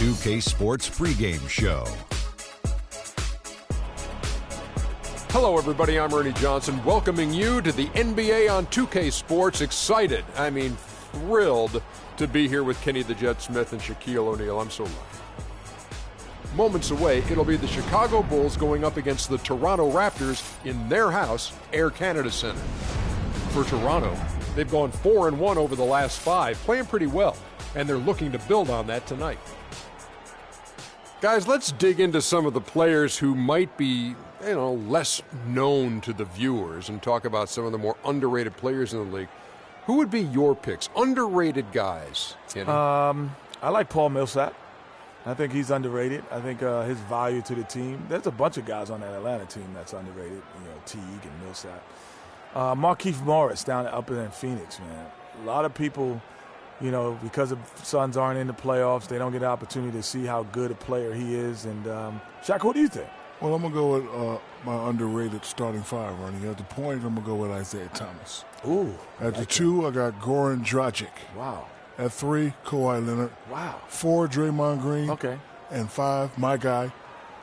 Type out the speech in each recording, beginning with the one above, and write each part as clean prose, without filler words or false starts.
2K Sports pregame show. Hello, everybody. I'm Ernie Johnson, welcoming you to the NBA on 2K Sports. Excited, thrilled to be here with Kenny the Jet Smith and Shaquille O'Neal. I'm so lucky. Moments away, it'll be the Chicago Bulls going up against the Toronto Raptors in their house, Air Canada Center. For Toronto, they've gone 4-1 over the last 5, playing pretty well, and they're looking to build on that tonight. Guys, let's dig into some of the players who might be, less known to the viewers and talk about some of the more underrated players in the league. Who would be your picks? Underrated guys, Kenny? I like Paul Millsap. I think he's underrated. I think his value to the team. There's a bunch of guys on that Atlanta team that's underrated. Teague and Millsap. Markieff Morris up in Phoenix, man. A lot of people, because the Suns aren't in the playoffs, they don't get the opportunity to see how good a player he is. And Shaq, who do you think? Well, I'm going to go with my underrated starting five, Ronnie. At the point, I'm going to go with Isaiah Thomas. Ooh. At the 2, I got Goran Dragic. Wow. At 3, Kawhi Leonard. Wow. 4, Draymond Green. Okay. And 5, my guy,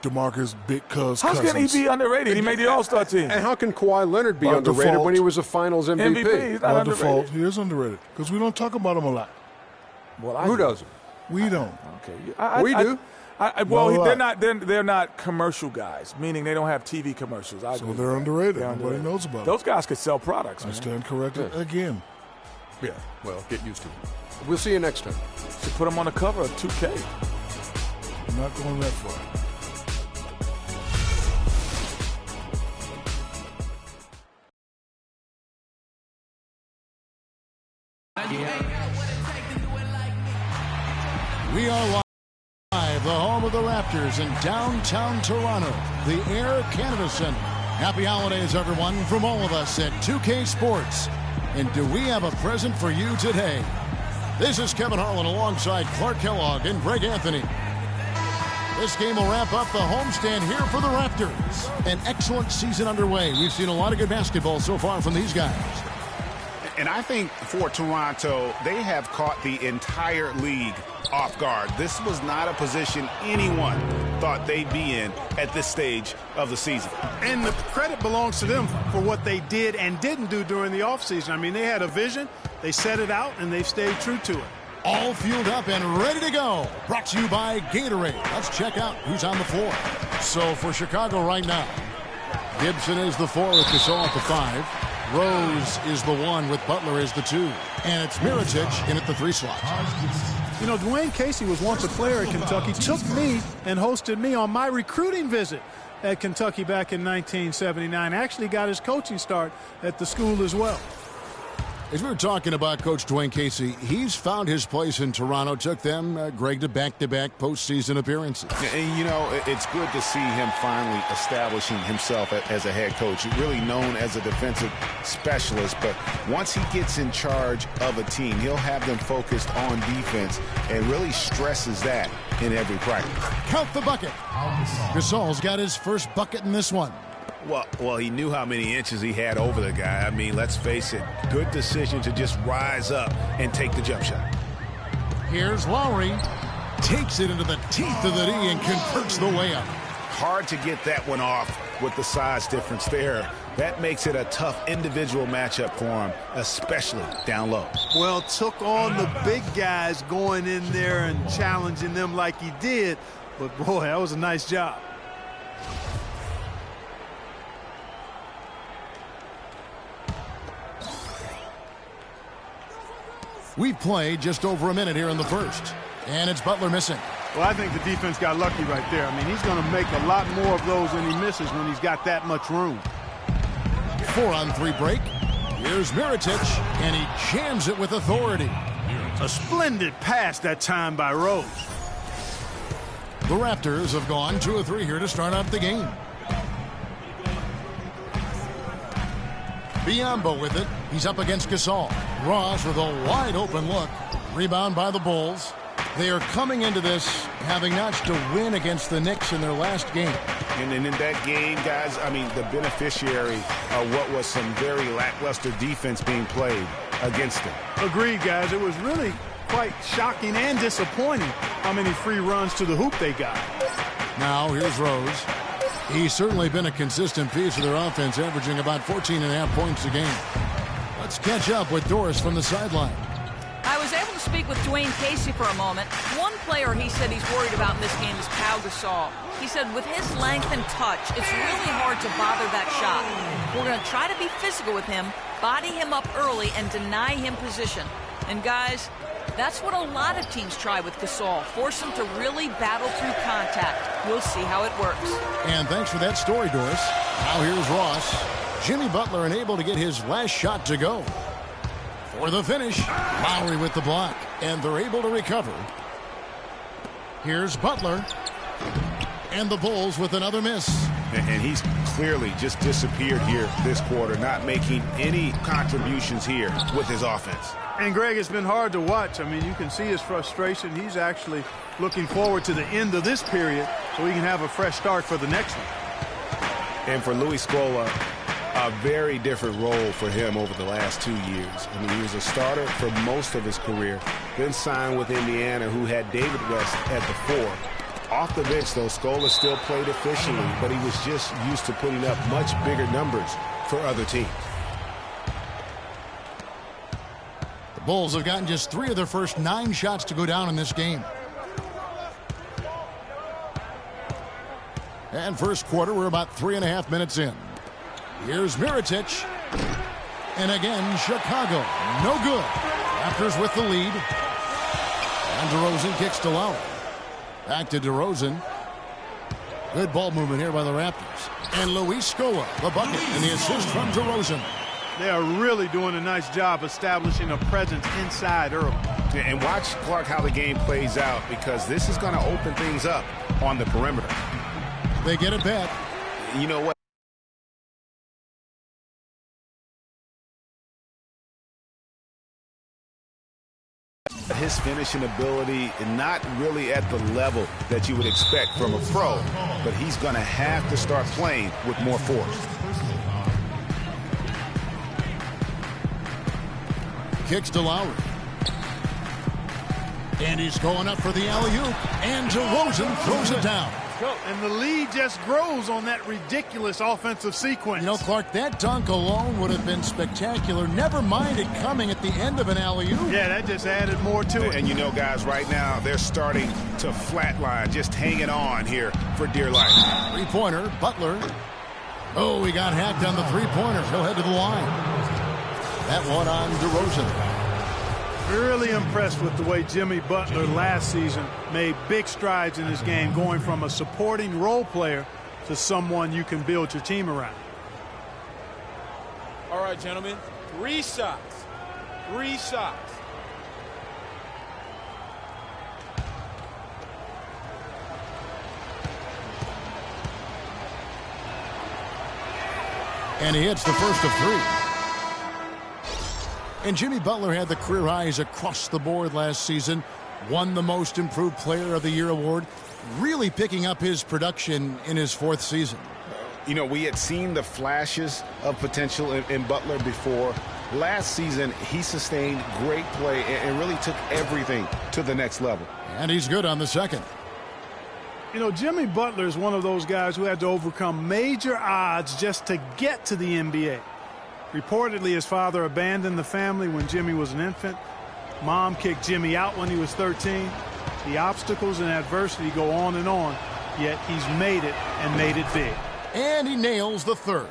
DeMarcus Big Cuz How Cousins. can he be underrated? He made the All-Star team. And how can Kawhi Leonard be By underrated default. when he was a Finals MVP? He's not By underrated. default, he is underrated because we don't talk about him a lot. Well, Who doesn't? We don't. Okay. We do. They're not commercial guys, meaning they don't have TV commercials. So they're underrated. Nobody knows about Those them. guys could sell products, I man. stand corrected again. Yeah, well, get used to it. We'll see you next time. To put them on the cover of 2K. I'm not going that far. We are live, the home of the Raptors in downtown Toronto, the Air Canada Center. Happy holidays, everyone, from all of us at 2K Sports. And do we have a present for you today? This is Kevin Harlan alongside Clark Kellogg and Greg Anthony. This game will wrap up the homestand here for the Raptors. An excellent season underway. We've seen a lot of good basketball so far from these guys. And I think for Toronto, they have caught the entire league off guard. This was not a position anyone thought they'd be in at this stage of the season. And the credit belongs to them for what they did and didn't do during the offseason. I mean, they had a vision, they set it out, and they've stayed true to it. All fueled up and ready to go. Brought to you by Gatorade. Let's check out who's on the floor. So for Chicago right now, Gibson is the 4 with Gasol at the 5. Rose is the 1 with Butler as the 2. And it's Mirotic in at the 3 slot. Dwayne Casey was once a player at Kentucky, took me and hosted me on my recruiting visit at Kentucky back in 1979. Actually got his coaching start at the school as well. As we were talking about Coach Dwayne Casey, he's found his place in Toronto. Took them, Greg, to back-to-back postseason appearances. And, it's good to see him finally establishing himself as a head coach. Really known as a defensive specialist, but once he gets in charge of a team, he'll have them focused on defense and really stresses that in every practice. Count the bucket. Gasol's got his first bucket in this one. Well, he knew how many inches he had over the guy. I mean, let's face it, good decision to just rise up and take the jump shot. Here's Lowry. Takes it into the teeth of the D and converts the way up. Hard to get that one off with the size difference there. That makes it a tough individual matchup for him, especially down low. Well, took on the big guys going in there and challenging them like he did. But, boy, that was a nice job. We've played just over a minute here in the first. And it's Butler missing. Well, I think the defense got lucky right there. I mean, he's going to make a lot more of those than he misses when he's got that much room. 4-on-3 break. Here's Mirotic, and he jams it with authority. A splendid pass that time by Rose. The Raptors have gone 2 of 3 here to start out the game. Biyombo with it. He's up against Gasol. Ross with a wide open look. Rebound by the Bulls. They are coming into this having notched a win against the Knicks in their last game. And in that game, guys, I mean, the beneficiary of what was some very lackluster defense being played against them. Agreed, guys. It was really quite shocking and disappointing how many free runs to the hoop they got. Now here's Rose. He's certainly been a consistent piece of their offense, averaging about 14.5 points a game. Let's catch up with Doris from the sideline. I was able to speak with Dwayne Casey for a moment. One player he said he's worried about in this game is Pau Gasol. He said with his length and touch, it's really hard to bother that shot. We're going to try to be physical with him, body him up early, and deny him position. And guys, that's what a lot of teams try with Gasol. Force him to really battle through contact. We'll see how it works. And thanks for that story, Doris. Now here's Ross. Jimmy Butler unable to get his last shot to go. For the finish, Lowry with the block, and they're able to recover. Here's Butler, and the Bulls with another miss. And he's clearly just disappeared here this quarter, not making any contributions here with his offense. And Greg, it's been hard to watch. I mean, you can see his frustration. He's actually looking forward to the end of this period so he can have a fresh start for the next one. And for Luis Scola, a very different role for him over the last 2 years. I mean, he was a starter for most of his career, then signed with Indiana, who had David West at the 4. Off the bench, though, Scola still played efficiently, but he was just used to putting up much bigger numbers for other teams. The Bulls have gotten just 3 of their first 9 shots to go down in this game. And first quarter, we're about 3.5 minutes in. Here's Mirotic. And again, Chicago. No good. Raptors with the lead. And DeRozan kicks to Lowry. Back to DeRozan. Good ball movement here by the Raptors. And Luis Scola, the bucket, and the assist from DeRozan. They are really doing a nice job establishing a presence inside early. And watch, Clark, how the game plays out, because this is going to open things up on the perimeter. They get it back. You know what? His finishing ability not really at the level that you would expect from a pro, but he's going to have to start playing with more force. Kicks to Lowry. And he's going up for the alley-oop. And DeRozan throws it down. And the lead just grows on that ridiculous offensive sequence. You know, Clark, that dunk alone would have been spectacular. Never mind it coming at the end of an alley-oop. Yeah, that just added more to it. And you know, guys, right now they're starting to flatline, just hanging on here for dear life. Three-pointer, Butler. Oh, he got hacked on the three-pointer. He'll head to the line. That one on DeRozan. Really impressed with the way Jimmy Butler last season made big strides in his game, going from a supporting role player to someone you can build your team around. All right, gentlemen, 3 shots. 3 shots. And he hits the first of 3. And Jimmy Butler had the career highs across the board last season, won the Most Improved Player of the Year award, really picking up his production in his 4th season. You know, we had seen the flashes of potential in Butler before. Last season, he sustained great play and really took everything to the next level. And he's good on the second. You know, Jimmy Butler is one of those guys who had to overcome major odds just to get to the NBA. Reportedly, his father abandoned the family when Jimmy was an infant. Mom kicked Jimmy out when he was 13. The obstacles and adversity go on, yet he's made it and made it big. And he nails the 3rd.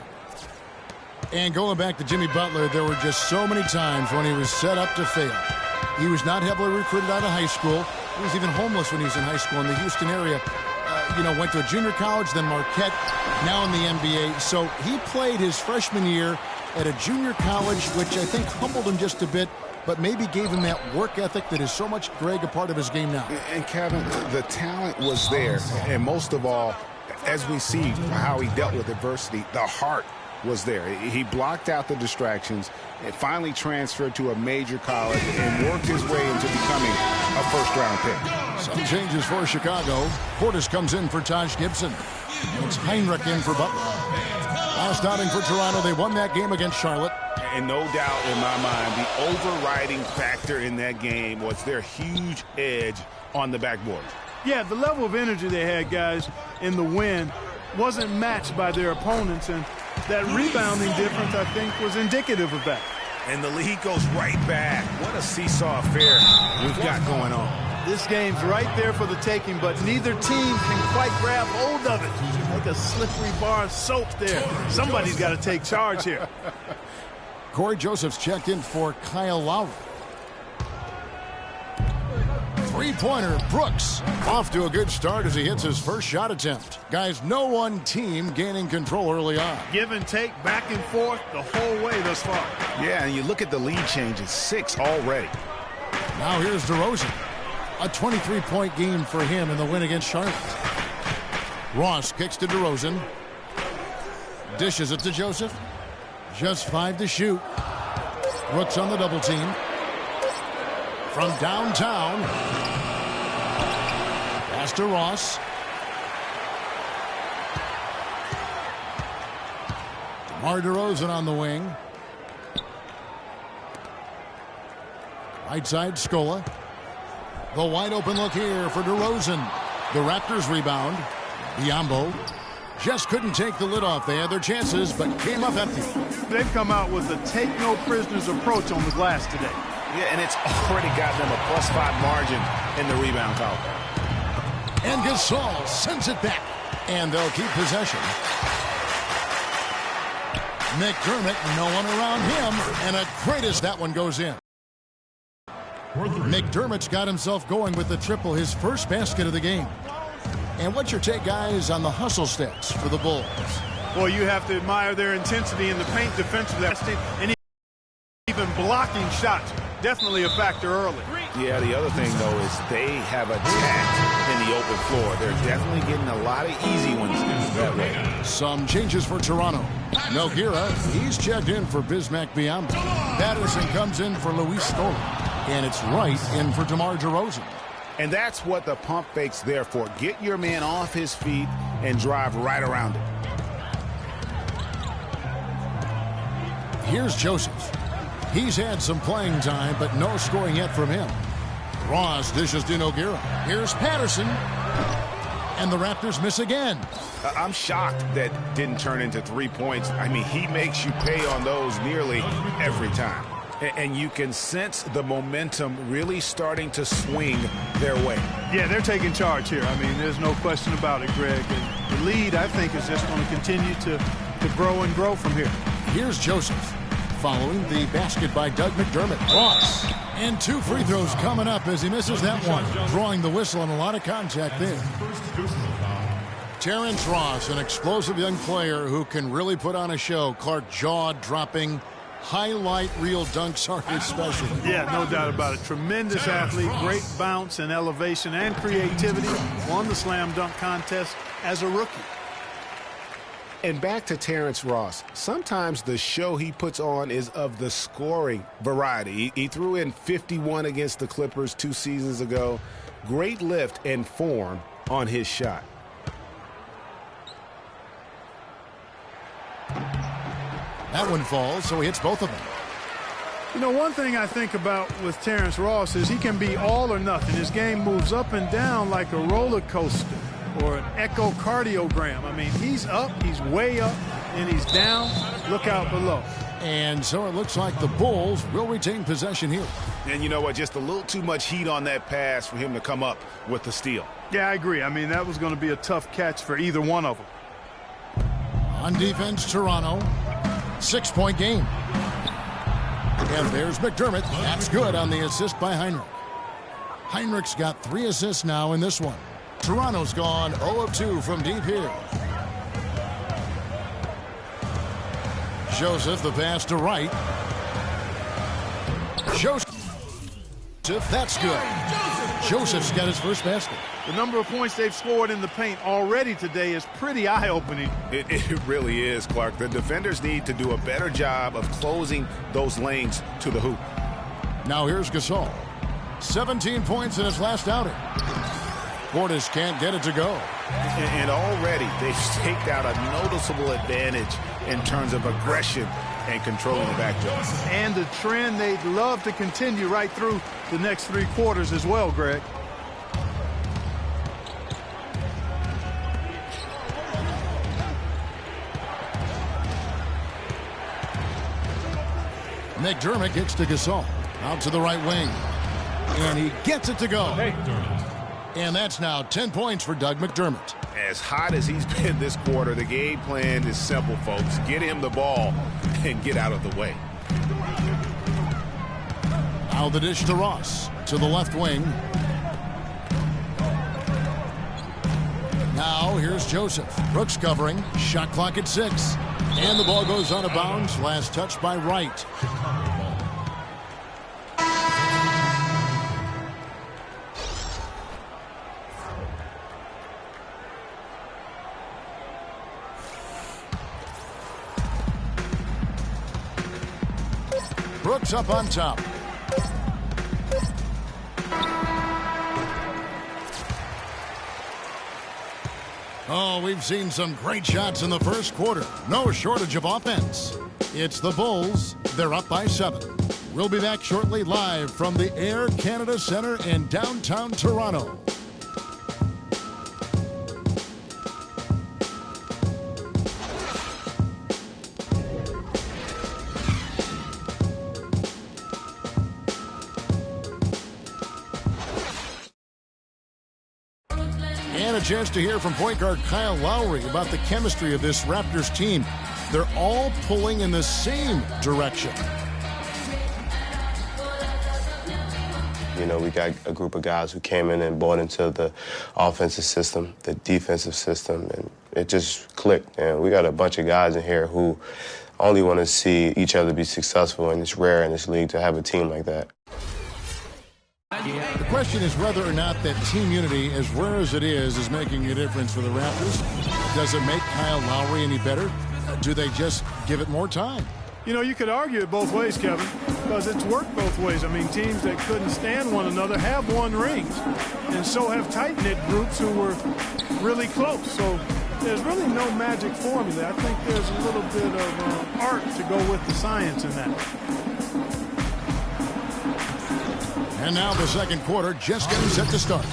And going back to Jimmy Butler, there were just so many times when he was set up to fail. He was not heavily recruited out of high school. He was even homeless when he was in high school in the Houston area. Went to a junior college, then Marquette, now in the NBA. So he played his freshman year at a junior college, which I think humbled him just a bit, but maybe gave him that work ethic that is so much, Greg, a part of his game now. And Kevin, the talent was there, and most of all, as we see how he dealt with adversity, the heart was there. He blocked out the distractions and finally transferred to a major college and worked his way into becoming a first-round pick. Some changes for Chicago. Portis comes in for Taj Gibson. It's Heinrich in for Butler. Last outing for Toronto, they won that game against Charlotte. And no doubt in my mind, the overriding factor in that game was their huge edge on the backboard. Yeah, the level of energy they had, guys, in the win wasn't matched by their opponents, and that rebounding difference, I think, was indicative of that. And the lead goes right back. What a seesaw affair we've got going on. This game's right there for the taking, but neither team can quite grab hold of it. Like a slippery bar of soap there. Somebody's got to take charge here. Corey Joseph's checked in for Kyle Lowry. Three-pointer, Brooks. Off to a good start as he hits his first shot attempt. Guys, no one team gaining control early on. Give and take, back and forth, the whole way thus far. Yeah, and you look at the lead changes, 6 already. Now here's DeRozan. A 23-point game for him in the win against Charlotte. Ross kicks to DeRozan. Dishes it to Joseph. Just 5 to shoot. Brooks on the double team. From downtown. Pass to Ross. DeMar DeRozan on the wing. Right side, Scola. The wide open look here for DeRozan. The Raptors rebound. Biombo just couldn't take the lid off. They had their chances, but came up empty. They've come out with a take-no-prisoners approach on the glass today. Yeah, and it's already got them a +5 margin in the rebound column. And Gasol sends it back. And they'll keep possession. McDermott, no one around him. And a great as that one goes in. McDermott's got himself going with the triple, his first basket of the game. And what's your take, guys, on the hustle stats for the Bulls? Well, you have to admire their intensity in the paint defensively, and even blocking shots. Definitely a factor early. Yeah, the other thing, though, is they have attacked in the open floor. They're definitely getting a lot of easy ones that way. Some changes for Toronto. Nogueira, he's checked in for Bismack Biyombo. Patterson comes in for Luis Scola. And it's Wright in for DeMar DeRozan. And that's what the pump fake's there for. Get your man off his feet and drive right around it. Here's Joseph. He's had some playing time, but no scoring yet from him. Ross dishes to Nogueira. Here's Patterson. And the Raptors miss again. I'm shocked that didn't turn into 3 points. I mean, he makes you pay on those nearly every time. And you can sense the momentum really starting to swing their way. Yeah, they're taking charge here. I mean, there's no question about it, Greg. And the lead, I think, is just going to continue to grow and grow from here. Here's Joseph. Following the basket by Doug McDermott. Ross. And 2 free throws coming up as he misses that one. Drawing the whistle and a lot of contact there. Terrence Ross, an explosive young player who can really put on a show. Clark jaw-dropping. Highlight reel dunks are his specialty. Yeah, no doubt about it. Tremendous athlete, great bounce and elevation and creativity. Won the slam dunk contest as a rookie. And back to Terrence Ross. Sometimes the show he puts on is of the scoring variety. He threw in 51 against the Clippers 2 seasons ago. Great lift and form on his shot. That one falls, so he hits both of them. You know, one thing I think about with Terrence Ross is he can be all or nothing. His game moves up and down like a roller coaster or an echocardiogram. I mean, he's up, he's way up, and he's down. Look out below. And so it looks like the Bulls will retain possession here. And you know what? Just a little too much heat on that pass for him to come up with the steal. Yeah, I agree. I mean, that was going to be a tough catch for either one of them. On defense, Toronto. 6-point game. And there's McDermott. That's good on the assist by Heinrich. Heinrich's got 3 assists now in this one. Toronto's gone 0 of 2 from deep here. Joseph, the pass to Wright. Joseph, that's good. Joseph's got his first basket. The number of points they've scored in the paint already today is pretty eye-opening. It really is, Clark. The defenders need to do a better job of closing those lanes to the hoop. Now here's Gasol. 17 points in his last outing. Portis can't get it to go. And already they've staked out a noticeable advantage in terms of aggression and controlling the backdoor. And the trend they'd love to continue right through the next 3 quarters as well, Greg. McDermott gets to Gasol. Out to the right wing. And he gets it to go. And that's now 10 points for Doug McDermott. As hot as he's been this quarter, the game plan is simple, folks. Get him the ball and get out of the way. Now the dish to Ross. To the left wing. Now here's Joseph. Brooks covering. Shot clock at 6. And the ball goes out of bounds. Last touch by Wright. Brooks up on top. Oh, we've seen some great shots in the first quarter. No shortage of offense. It's the Bulls. They're up by 7. We'll be back shortly live from the Air Canada Center in downtown Toronto. And a chance to hear from point guard Kyle Lowry about the chemistry of this Raptors team. They're all pulling in the same direction. You know, we got a group of guys who came in and bought into the offensive system, the defensive system, and it just clicked. And we got a bunch of guys in here who only want to see each other be successful, and it's rare in this league to have a team like that. The question is whether or not that team unity, as rare as it is making a difference for the Raptors. Does it make Kyle Lowry any better? Do they just give it more time? You know, you could argue it both ways, Kevin, because it's worked both ways. I mean, teams that couldn't stand one another have won rings, and so have tight-knit groups who were really close. So there's really no magic formula. I think there's a little bit of art to go with the science in that. And now the second quarter just getting set to start.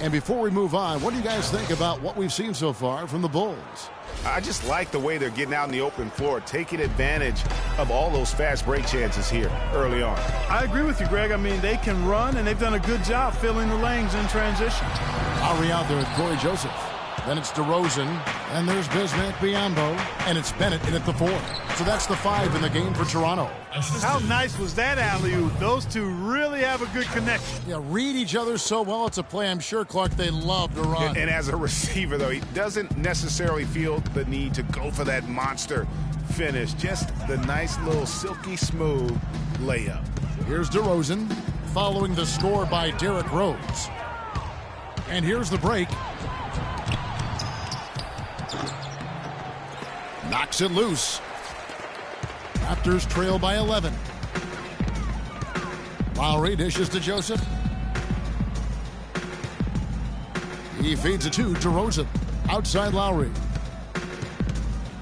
And before we move on, what do you guys think about what we've seen so far from the Bulls? I just like the way they're getting out in the open floor, taking advantage of all those fast break chances here early on. I agree with you, Greg. I mean, they can run, and they've done a good job filling the lanes in transition. Lowry out there with Corey Joseph. Then it's DeRozan, and there's Bismack Biyombo, and it's Bennett in at the 4. So that's the 5 in the game for Toronto. How nice was that alley-oop? Those two really have a good connection. Yeah, read each other so well. It's a play I'm sure, Clark, they love to run. And as a receiver, though, he doesn't necessarily feel the need to go for that monster finish. Just the nice little silky smooth layup. Here's DeRozan, following the score by Derrick Rose. And here's the break. Knocks it loose. Raptors trail by 11. Lowry dishes to Joseph. He feeds it to DeRozan. Outside Lowry.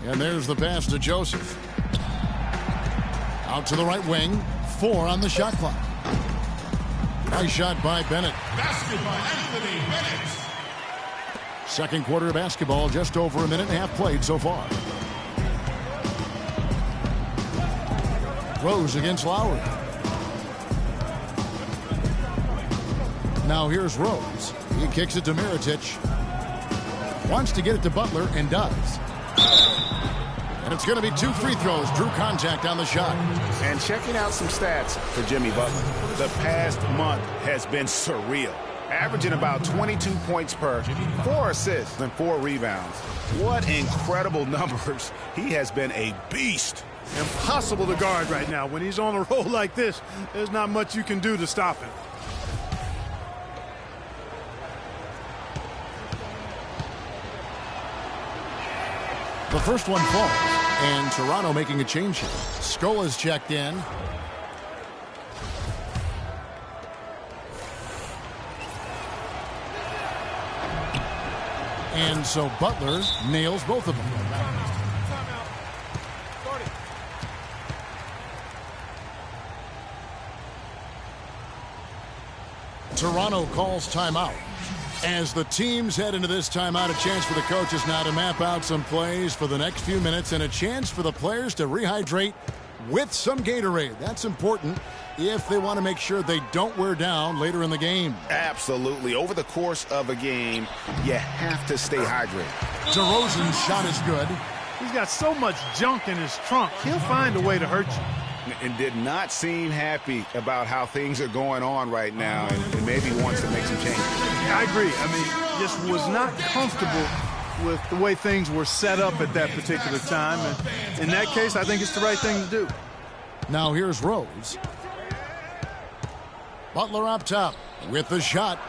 And there's the pass to Joseph. Out to the right wing. 4 on the shot clock. Nice shot by Bennett. Basket by Anthony Bennett. Second quarter of basketball, just over a minute and a half played so far. Rose against Lowry. Now here's Rose. He kicks it to Mirotic. Wants to get it to Butler and does. And it's going to be 2 free throws. Drew contact on the shot. And checking out some stats for Jimmy Butler. The past month has been surreal. Averaging about 22 points per, 4 assists and 4 rebounds. What incredible numbers. He has been a beast. Impossible to guard right now. When he's on a roll like this, there's not much you can do to stop him. The first one falls, and Toronto making a change here. Scola's checked in. And so Butler nails both of them. Toronto calls timeout. As the teams head into this timeout, a chance for the coaches now to map out some plays for the next few minutes and a chance for the players to rehydrate with some Gatorade. That's important if they want to make sure they don't wear down later in the game. Absolutely. Over the course of a game, you have to stay hydrated. DeRozan's shot is good. He's got so much junk in his trunk. He'll find a way to hurt you. And did not seem happy about how things are going on right now, and maybe wants to make some changes. I agree. I mean, just was not comfortable with the way things were set up at that particular time. And in that case, I think it's the right thing to do. Now here's Rose. Butler up top with the shot.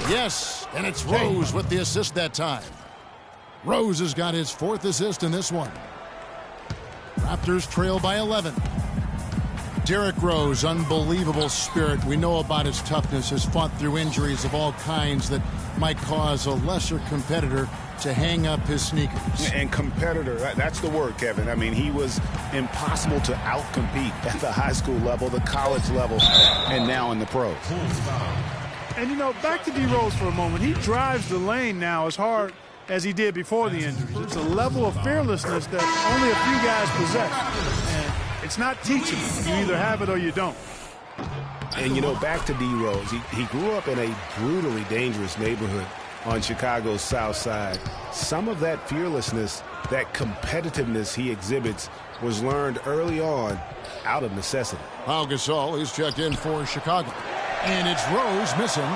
Yes, and it's Rose with the assist that time. Rose has got his 4th assist in this one. Raptors trail by 11. Derrick Rose, unbelievable spirit. We know about his toughness, has fought through injuries of all kinds that might cause a lesser competitor to hang up his sneakers. And competitor, that's the word, Kevin. I mean, he was impossible to outcompete at the high school level, the college level, and now in the pros. And, you know, back to D. Rose for a moment. He drives the lane now as hard as he did before the injury. It's a level of fearlessness that only a few guys possess. And it's not teachable. You either have it or you don't. And, you know, back to D. Rose, he grew up in a brutally dangerous neighborhood on Chicago's South Side. Some of that fearlessness, that competitiveness he exhibits was learned early on out of necessity. Pau Gasol is checked in for Chicago. And it's Rose missing.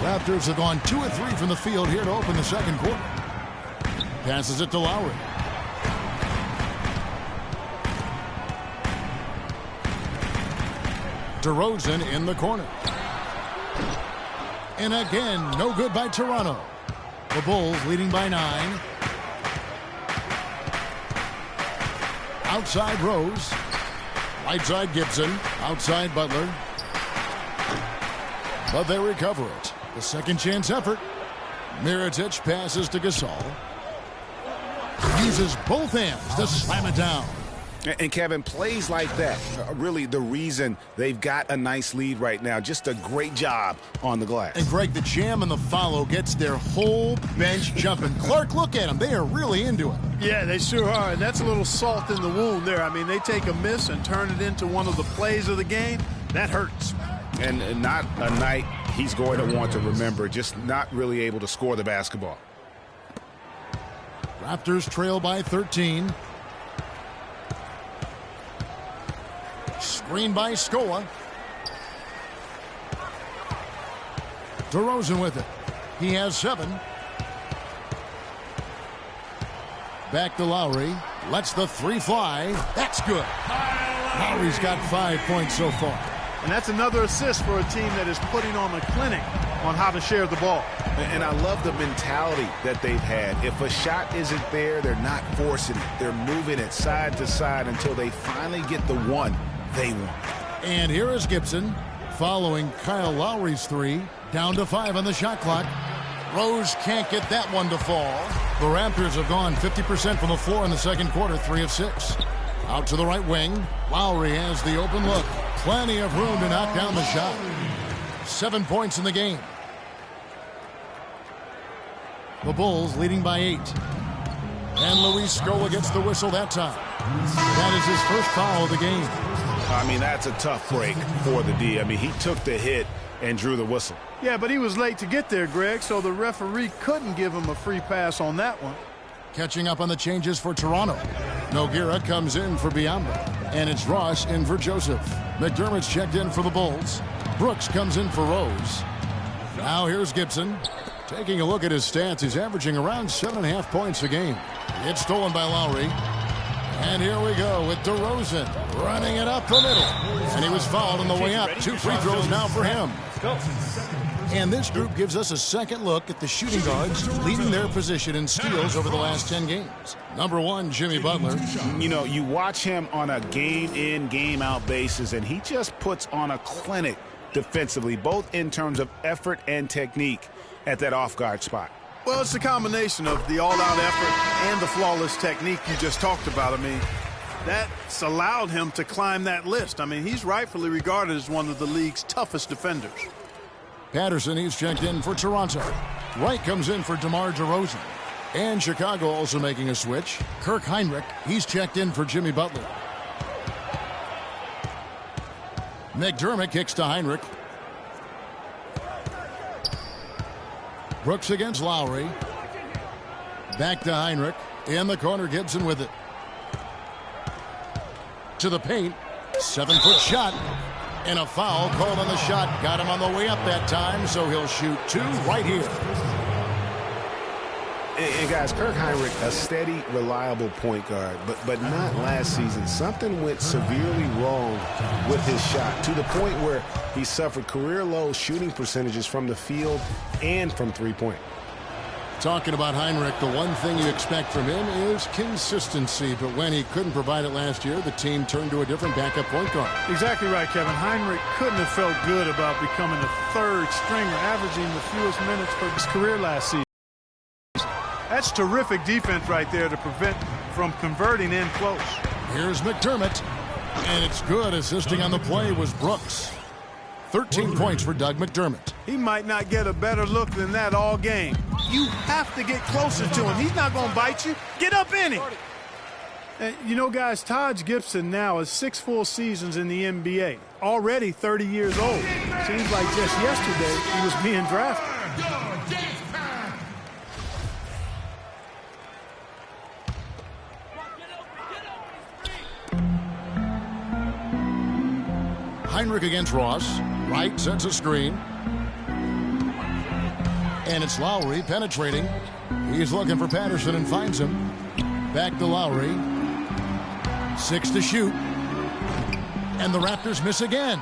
Raptors have gone 2 of 3 from the field here to open the second quarter. Passes it to Lowry. DeRozan in the corner. And again, no good by Toronto. The Bulls leading by 9. Outside Rose. Right side Gibson. Outside Butler. But they recover it. The second chance effort. Mirotic passes to Gasol. Uses both hands to slam it down. And, Kevin, plays like that are really the reason they've got a nice lead right now. Just a great job on the glass. And, Greg, the jam and the follow gets their whole bench jumping. Clark, look at them. They are really into it. Yeah, they sure are. And that's a little salt in the wound there. I mean, they take a miss and turn it into one of the plays of the game. That hurts. And not a night he's going to want to remember. Just not really able to score the basketball. Raptors trail by 13. Screen by Scola. DeRozan with it. He has 7. Back to Lowry. Lets the 3 fly. That's good. Lowry's got 5 points so far. And that's another assist for a team that is putting on a clinic on how to share the ball. And I love the mentality that they've had. If a shot isn't there, they're not forcing it. They're moving it side to side until they finally get the one they want. And here is Gibson following Kyle Lowry's 3. Down to 5 on the shot clock. Rose can't get that one to fall. The Raptors have gone 50% from the floor in the second quarter, 3 of 6. Out to the right wing. Lowry has the open look. Plenty of room to knock down the shot. 7 points in the game. The Bulls leading by 8. And Luis Scola gets the whistle that time. That is his first foul of the game. I mean, that's a tough break for the D. I mean, he took the hit and drew the whistle. Yeah, but he was late to get there, Greg, so the referee couldn't give him a free pass on that one. Catching up on the changes for Toronto. Nogueira comes in for Biyombo. And it's Ross in for Joseph. McDermott's checked in for the Bulls. Brooks comes in for Rose. Now here's Gibson. Taking a look at his stats, he's averaging around 7.5 points a game. It's stolen by Lowry. And here we go with DeRozan running it up the middle. And he was fouled on the way up. 2 free throws now for him. And this group gives us a second look at the shooting guards leading their position in steals over the last 10 games. Number 1, Jimmy Butler. You know, you watch him on a game-in, game-out basis, and he just puts on a clinic defensively, both in terms of effort and technique at that off-guard spot. Well, it's a combination of the all-out effort and the flawless technique you just talked about. I mean, that's allowed him to climb that list. I mean, he's rightfully regarded as one of the league's toughest defenders. Patterson, he's checked in for Toronto. Wright comes in for DeMar DeRozan. And Chicago also making a switch. Kirk Heinrich, he's checked in for Jimmy Butler. McDermott kicks to Heinrich. Brooks against Lowry. Back to Heinrich. In the corner, Gibson with it. To the paint. 7-foot shot. And a foul called on the shot. Got him on the way up that time, so he'll shoot 2 right here. And guys, Kirk Heinrich, a steady, reliable point guard, but not last season. Something went severely wrong with his shot to the point where he suffered career-low shooting percentages from the field and from three-point. Talking about Heinrich, the one thing you expect from him is consistency. But when he couldn't provide it last year, the team turned to a different backup point guard. Exactly right, Kevin. Heinrich couldn't have felt good about becoming a third stringer, averaging the fewest minutes for his career last season. That's terrific defense right there to prevent from converting in close. Here's McDermott, and it's good. Assisting on the play was Brooks. 13 points for Doug McDermott. He might not get a better look than that all game. You have to get closer to him. He's not going to bite you. Get up in him. And, you know, guys, Taj Gibson now has 6 full seasons in the NBA. Already 30 years old. Seems like just yesterday he was being drafted. Heinrich against Ross. Wright sets a screen. And it's Lowry penetrating. He's looking for Patterson and finds him. Back to Lowry. 6 to shoot. And the Raptors miss again.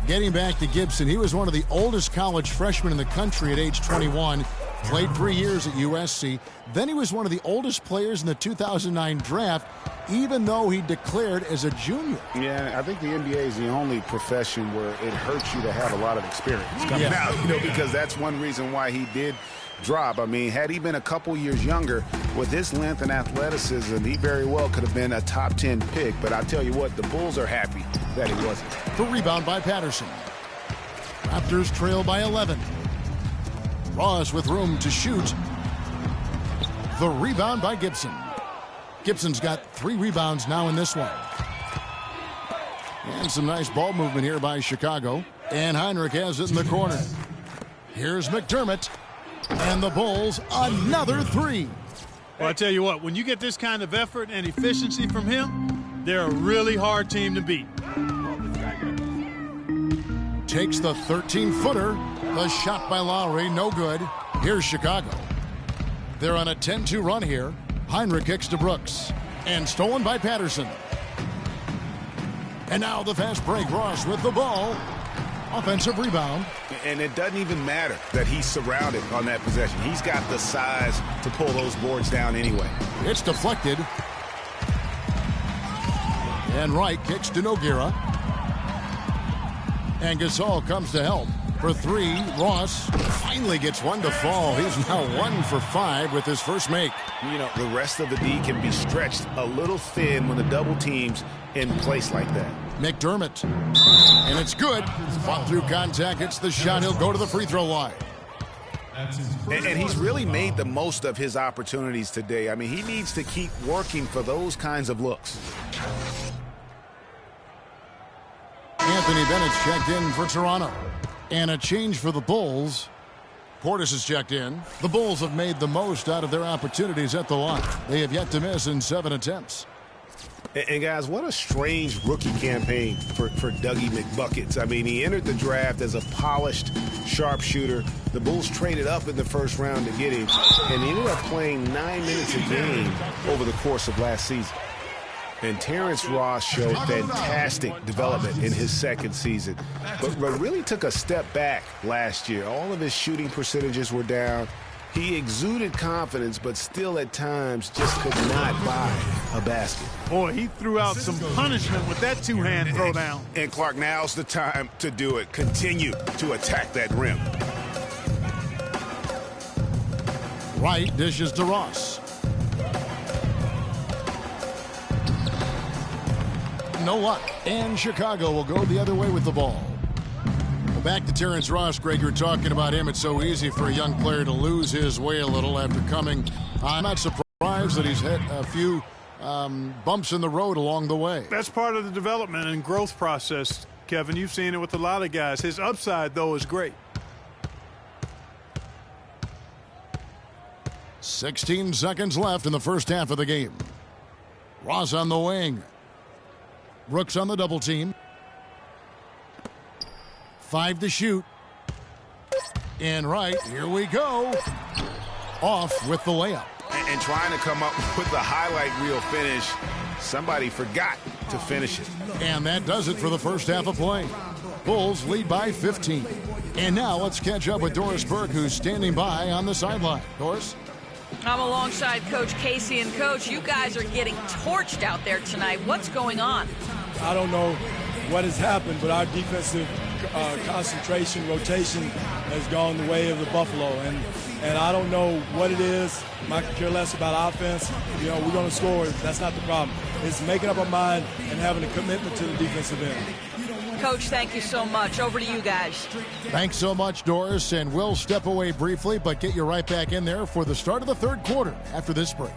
Getting back to Gibson, he was one of the oldest college freshmen in the country at age 21. Played 3 years at USC. Then he was one of the oldest players in the 2009 draft, even though he declared as a junior. Yeah, I think the NBA is the only profession where it hurts you to have a lot of experience coming out, because that's one reason why he did drop. I mean, had he been a couple years younger, with his length and athleticism, he very well could have been a top 10 pick. But I tell you what, the Bulls are happy that he wasn't. The rebound by Patterson. Raptors trail by 11. Ross with room to shoot. The rebound by Gibson. Gibson's got 3 rebounds now in this one. And some nice ball movement here by Chicago. And Heinrich has it in the corner. Here's McDermott. And the Bulls, another 3. Well, I tell you what, when you get this kind of effort and efficiency from him, they're a really hard team to beat. Takes the 13-footer. The shot by Lowry, no good. Here's Chicago. They're on a 10-2 run here. Heinrich kicks to Brooks. And stolen by Patterson. And now the fast break. Ross with the ball. Offensive rebound. And it doesn't even matter that he's surrounded on that possession. He's got the size to pull those boards down anyway. It's deflected. And Wright kicks to Nogueira. And Gasol comes to help. For 3, Ross finally gets one to fall. He's now 1 for 5 with his first make. You know, the rest of the D can be stretched a little thin when the double team's in place like that. McDermott. And it's good. Fought through contact. It's the shot. He'll go to the free throw line. And he's really made the most of his opportunities today. I mean, he needs to keep working for those kinds of looks. Anthony Bennett's checked in for Toronto. And a change for the Bulls. Portis is checked in. The Bulls have made the most out of their opportunities at the line. They have yet to miss in 7 attempts. And guys, what a strange rookie campaign for Dougie McBuckets. I mean, he entered the draft as a polished sharpshooter. The Bulls traded up in the first round to get him, and he ended up playing 9 minutes a game over the course of last season. And Terrence Ross showed fantastic development in his second season, but really took a step back last year. All of his shooting percentages were down. He exuded confidence, but still at times just could not buy a basket. Boy, he threw out some punishment with that two-hand throwdown. And Clark, now's the time to do it. Continue to attack that rim. Wright dishes to Ross. No luck. And Chicago will go the other way with the ball. Back to Terrence Ross. Greg, you're talking about him. It's so easy for a young player to lose his way a little after coming. I'm not surprised that he's hit a few bumps in the road along the way. That's part of the development and growth process, Kevin. You've seen it with a lot of guys. His upside, though, is great. 16 seconds left in the first half of the game. Ross on the wing. Brooks on the double team. 5 to shoot. And right, here we go. Off with the layup. And trying to come up with the highlight reel finish, somebody forgot to finish it. And that does it for the first half of play. Bulls lead by 15. And now let's catch up with Doris Burke, who's standing by on the sideline. Doris? I'm alongside Coach Casey. And, Coach, you guys are getting torched out there tonight. What's going on? I don't know what has happened, but our defensive concentration, rotation has gone the way of the Buffalo. And I don't know what it is. I could care less about offense. You know, we're going to score. That's not the problem. It's making up our mind and having a commitment to the defensive end. Coach, thank you so much. Over to you guys. Thanks so much, Doris. And we'll step away briefly, but get you right back in there for the start of the third quarter after this break.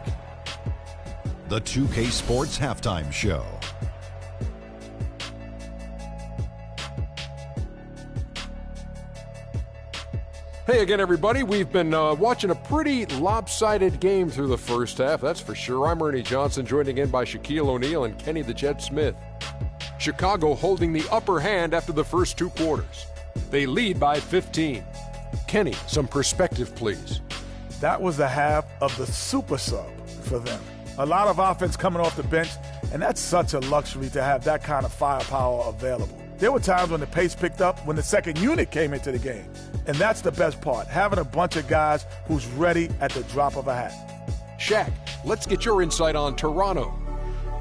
The 2K Sports Halftime Show. Hey again, everybody. We've been watching a pretty lopsided game through the first half, that's for sure. I'm Ernie Johnson, joined again by Shaquille O'Neal and Kenny the Jet Smith. Chicago holding the upper hand after the first 2 quarters. They lead by 15. Kenny, some perspective, please. That was the half of the super sub for them. A lot of offense coming off the bench, and that's such a luxury to have that kind of firepower available. There were times when the pace picked up when the second unit came into the game. And that's the best part, having a bunch of guys who's ready at the drop of a hat. Shaq, let's get your insight on Toronto.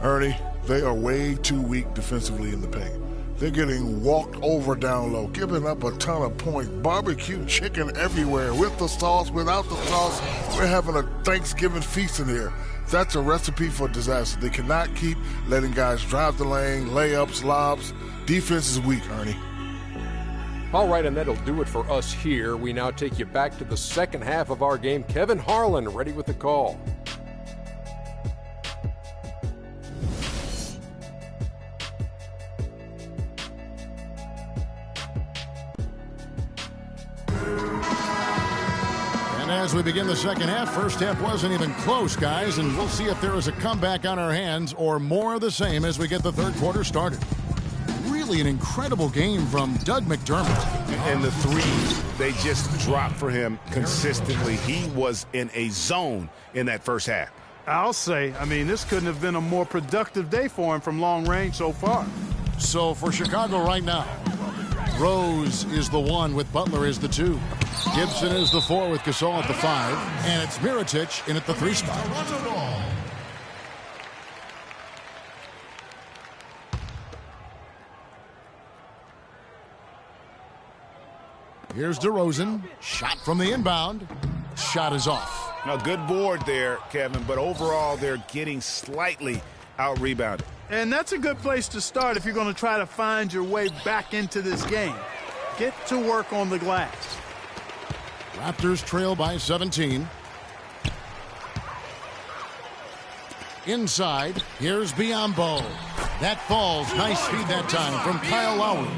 Ernie, they are way too weak defensively in the paint. They're getting walked over down low, giving up a ton of points. Barbecue chicken everywhere, with the sauce, without the sauce. We're having a Thanksgiving feast in here. That's a recipe for disaster. They cannot keep letting guys drive the lane, layups, lobs. Defense is weak, Ernie. All right, and that'll do it for us here. We now take you back to the second half of our game. Kevin Harlan ready with the call. And as we begin the second half, first half wasn't even close, guys, and we'll see if there is a comeback on our hands or more of the same as we get the third quarter started. Really an incredible game from Doug McDermott. And the threes, they just dropped for him consistently. He was in a zone in that first half. I'll say, I mean, this couldn't have been a more productive day for him from long range so far. So for Chicago right now, Rose is the 1 with Butler as the 2. Gibson is the 4 with Gasol at the 5. And it's Mirotic in at the 3 spot. Here's DeRozan. Shot from the inbound. Shot is off. Now, good board there, Kevin, but overall they're getting slightly out-rebounded. And that's a good place to start if you're going to try to find your way back into this game. Get to work on the glass. Raptors trail by 17. Inside, here's Biyombo. That falls. Nice feed that time from Kyle Lowry.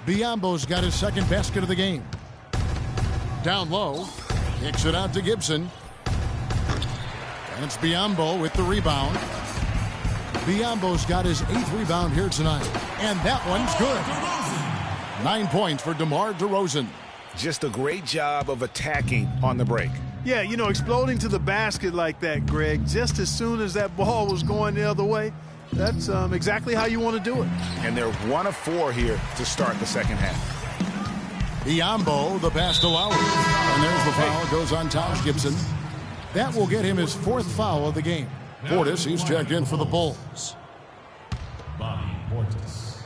Biyombo's got his second basket of the game. Down low, kicks it out to Gibson. And it's Biyombo with the rebound. Biyombo's got his 8th rebound here tonight. And that one's good. 9 points for DeMar DeRozan. Just a great job of attacking on the break. Yeah, you know, exploding to the basket like that, Greg, just as soon as that ball was going the other way, that's exactly how you want to do it. And they're 1 of 4 here to start the second half. Biyombo, the pass to Lowry. And there's the foul. Goes on Taj Gibson. That will get him his 4th foul of the game. Portis, he's checked in for the Bulls. Bobby Portis.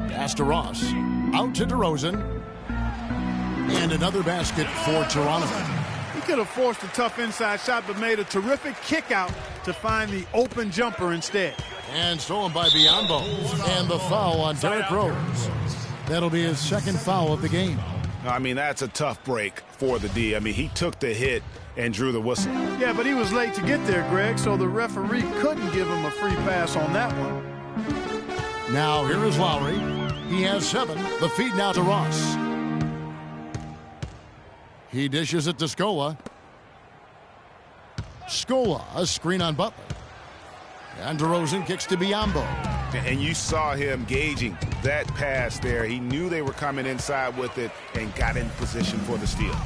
Pass to Ross. Out to DeRozan. And another basket for Toronto. He could have forced a tough inside shot, but made a terrific kick out to find the open jumper instead. And stolen by Biyombo. And the foul on Derrick Rose. That'll be his second foul of the game. I mean, that's a tough break for the D. I mean, he took the hit and drew the whistle. Yeah, but he was late to get there, Greg, so the referee couldn't give him a free pass on that one. Now, here is Lowry. He has 7. The feed now to Ross. He dishes it to Scola. Scola, a screen on Butler. And DeRozan kicks to Biyombo. And you saw him gauging that pass there. He knew they were coming inside with it and got in position for the steal.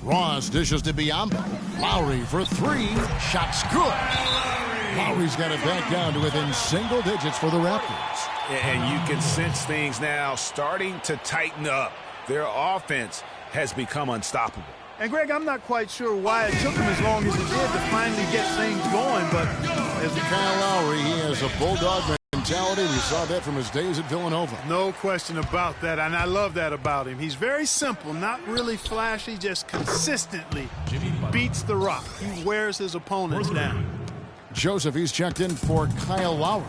Ross dishes to Biyombo. Lowry for 3. Shot's good. Lowry's got it back down to within single digits for the Raptors. And you can sense things now starting to tighten up. Their offense has become unstoppable. And, Greg, I'm not quite sure why it took him as long as it did to finally get things going, but as a Kyle Lowry, he has a bulldog mentality. We saw that from his days at Villanova. No question about that, and I love that about him. He's very simple, not really flashy, just consistently beats the rock. He wears his opponents down. Joseph, he's checked in for Kyle Lowry.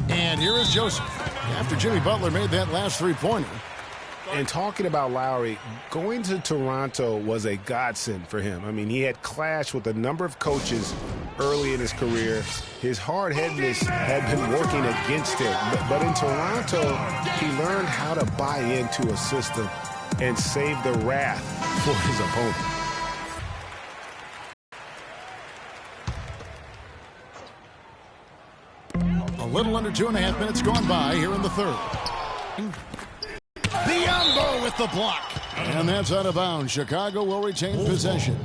And here is Joseph. After Jimmy Butler made that last three-pointer. And talking about Lowry, going to Toronto was a godsend for him. I mean, he had clashed with a number of coaches early in his career. His hard-headedness had been working against him. But in Toronto, he learned how to buy into a system and save the wrath for his opponent. A little under 2.5 minutes gone by here in the third. Biyombo with the block. And that's out of bounds. Chicago will retain possession.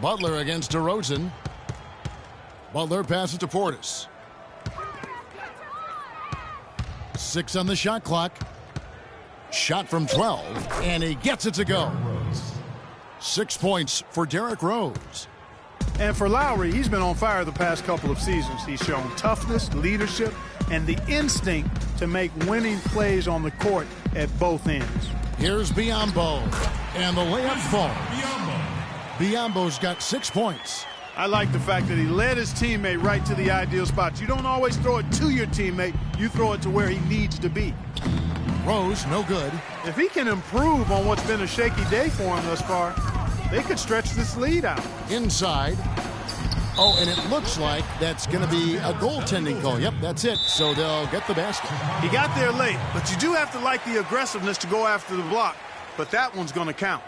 Butler against DeRozan. Butler passes to Portis. 6 on the shot clock. Shot from 12, and he gets it to go. 6 points for Derrick Rose. And for Lowry, he's been on fire the past couple of seasons. He's shown toughness, leadership, and the instinct to make winning plays on the court at both ends. Here's Biyombo, and the layup falls. Biyombo's got 6 points. I like the fact that he led his teammate right to the ideal spot. You don't always throw it to your teammate. You throw it to where he needs to be. Rose, no good. If he can improve on what's been a shaky day for him thus far, they could stretch this lead out. Inside. Oh, and it looks like that's going to be a goaltending call. Yep, that's it. So they'll get the basket. He got there late, but you do have to like the aggressiveness to go after the block. But that one's going to count.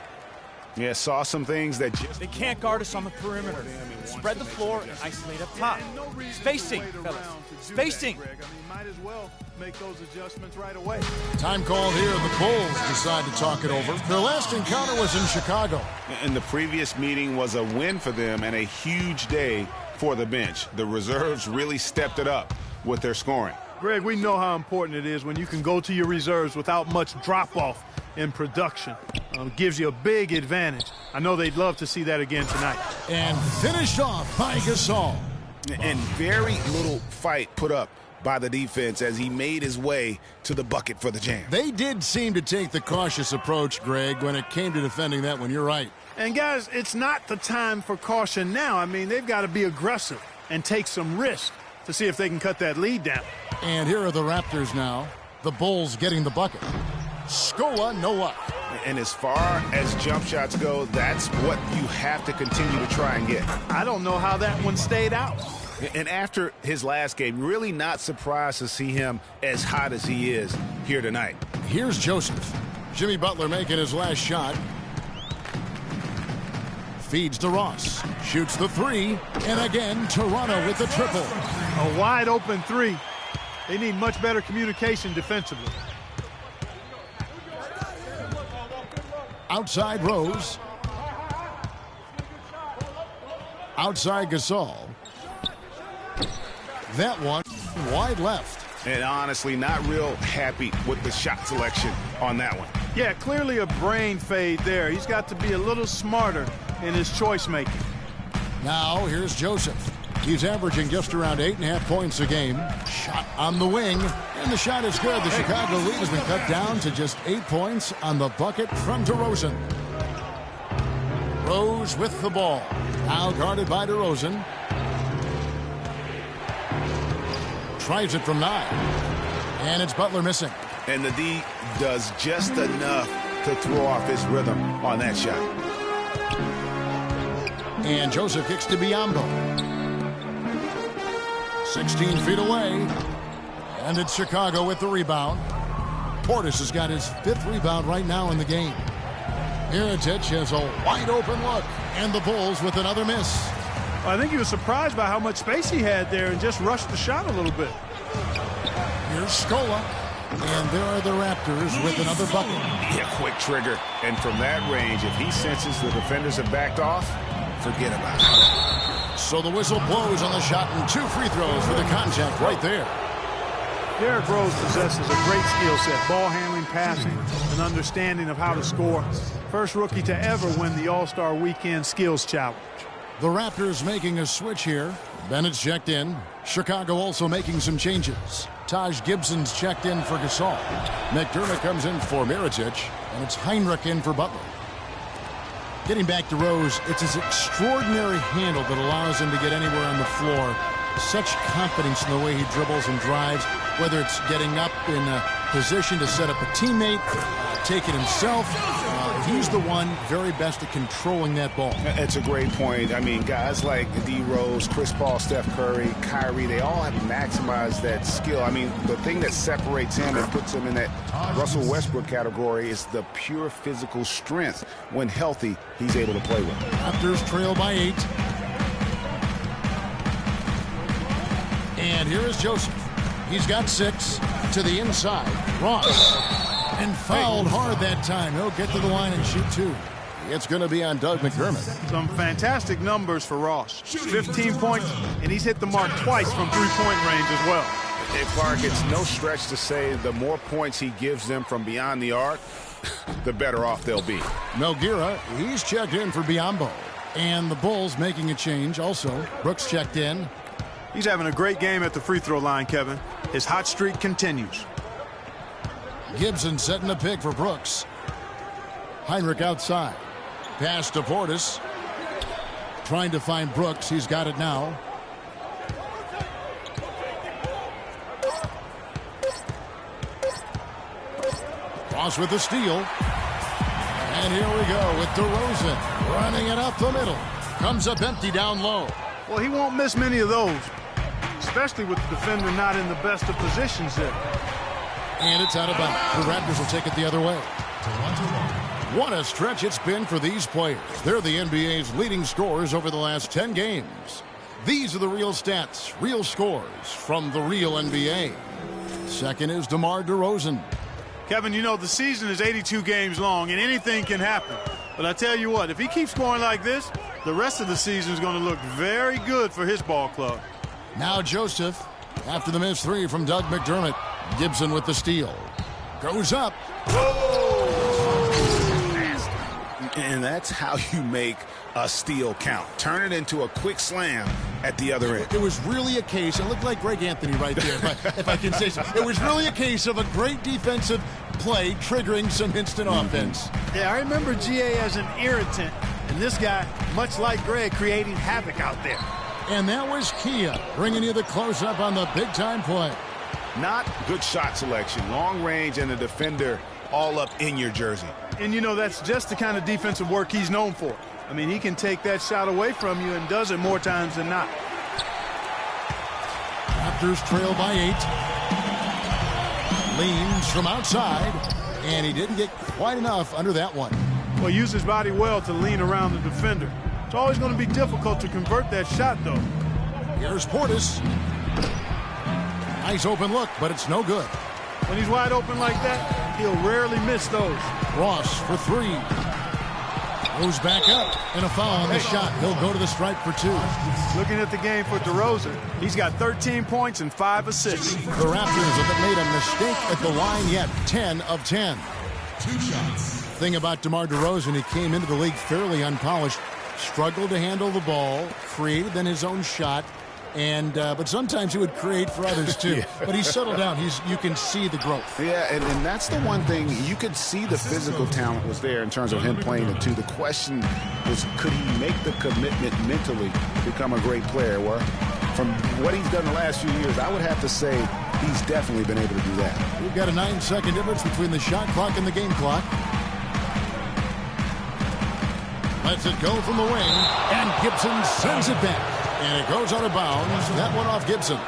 Yeah, saw some things that just... They can't guard us on the perimeter. Spread the floor and isolate up top. Spacing, fellas. Spacing. Might as well make those adjustments right away. Time called here. The Bulls decide to talk it over. Their last encounter was in Chicago. And the previous meeting was a win for them and a huge day for the bench. The reserves really stepped it up with their scoring. Greg, we know how important it is when you can go to your reserves without much drop-off in production. Gives you a big advantage. I know they'd love to see that again tonight. And finished off by Gasol. And very little fight put up by the defense as he made his way to the bucket for the jam. They did seem to take the cautious approach, Greg, when it came to defending that one. You're right. And, guys, it's not the time for caution now. I mean, they've got to be aggressive and take some risk to see if they can cut that lead down. And here are the Raptors now. The Bulls getting the bucket. Scola, no luck. And as far as jump shots go, that's what you have to continue to try and get. I don't know how that one stayed out. And after his last game, really not surprised to see him as hot as he is here tonight. Here's Joseph. Jimmy Butler making his last shot. Feeds to Ross. Shoots the three. And again, Toronto with the triple. A wide open three. They need much better communication defensively. Outside Rose. Outside Gasol. That one wide left. And honestly, not real happy with the shot selection on that one. Yeah, clearly a brain fade there. He's got to be a little smarter in his choice making. Now here's Joseph. He's averaging just around 8.5 points a game. Shot on the wing, and the shot is good. The Chicago lead has been cut down to just 8 points on the bucket from DeRozan. Rose with the ball. Now guarded by DeRozan. Tries it from 9. And it's Butler missing. And the D does just enough to throw off his rhythm on that shot. And Joseph kicks to Biyombo. 16 feet away. And it's Chicago with the rebound. Portis has got his 5th rebound right now in the game. Mirotic has a wide open look. And the Bulls with another miss. I think he was surprised by how much space he had there and just rushed the shot a little bit. Here's Scola. And there are the Raptors with another bucket. Yeah, quick trigger. And from that range, if he senses the defenders have backed off, forget about it. So the whistle blows on the shot and 2 free throws for the contact right there. Derrick Rose possesses a great skill set, ball handling, passing, and understanding of how to score. First rookie to ever win the All-Star Weekend Skills Challenge. The Raptors making a switch here. Bennett's checked in. Chicago also making some changes. Taj Gibson's checked in for Gasol. McDermott comes in for Mirotic, and it's Heinrich in for Butler. Getting back to Rose, it's his extraordinary handle that allows him to get anywhere on the floor. Such confidence in the way he dribbles and drives, whether it's getting up in a position to set up a teammate, take it himself. He's the one very best at controlling that ball. It's a great point. I mean, guys like D. Rose, Chris Paul, Steph Curry, Kyrie, they all have maximized that skill. I mean, the thing that separates him and puts him in that Russell Westbrook category is the pure physical strength. When healthy, he's able to play with. Raptors trail by 8. And here is Joseph. He's got 6 to the inside. Ross. And fouled hard that time. He'll get to the line and shoot 2. It's going to be on Doug McDermott. Some fantastic numbers for Ross. 15 points, and he's hit the mark twice from three-point range as well. Hey, Clark, it's no stretch to say the more points he gives them from beyond the arc, the better off they'll be. Nogueira, he's checked in for Biyombo. And the Bulls making a change also. Brooks checked in. He's having a great game at the free throw line, Kevin. His hot streak continues. Gibson setting a pick for Brooks. Heinrich outside. Pass to Portis. Trying to find Brooks. He's got it now. Ross with the steal. And here we go with DeRozan running it up the middle. Comes up empty down low. Well, he won't miss many of those, especially with the defender not in the best of positions there. And it's out of bounds. The Raptors will take it the other way. What a stretch it's been for these players. They're the NBA's leading scorers over the last 10 games. These are the real stats, real scores from the real NBA. Second is DeMar DeRozan. Kevin, you know, the season is 82 games long, and anything can happen. But I tell you what, if he keeps scoring like this, the rest of the season is going to look very good for his ball club. Now Joseph, after the missed 3 from Doug McDermott. Gibson with the steal. Goes up. And that's how you make a steal count. Turn it into a quick slam at the other end. It was really a case, it looked like Greg Anthony right there, if I can say so. It was really a case of a great defensive play triggering some instant offense. Yeah, I remember GA as an irritant, and this guy, much like Greg, creating havoc out there. And that was Kia bringing you the close-up on the big-time play. Not good shot selection, long range, and the defender all up in your jersey. And, you know, that's just the kind of defensive work he's known for. I mean, he can take that shot away from you and does it more times than not. Raptors trail by 8. Leans from outside, and he didn't get quite enough under that one. Well, he used his body well to lean around the defender. It's always going to be difficult to convert that shot, though. Here's Portis. Nice open look, but it's no good. When he's wide open like that, he'll rarely miss those. Ross for 3. Goes back up, and a foul on the shot. He'll go to the stripe for 2. Looking at the game for DeRozan, he's got 13 points and 5 assists. The Raptors haven't made a mistake at the line yet. 10 of 10. 2 shots. Thing about DeMar DeRozan, he came into the league fairly unpolished. Struggled to handle the ball, created then his own shot, But sometimes he would create for others too. Yeah. But he's settled down. You can see the growth. Yeah, and that's the one thing. You could see the physical talent was there in terms of him playing the two. The question was, could he make the commitment mentally to become a great player? Well, from what he's done the last few years, I would have to say he's definitely been able to do that. We've got a 9-second difference between the shot clock and the game clock. Lets it go from the wing, and Gibson sends it back. And it goes out of bounds. That one off Gibson.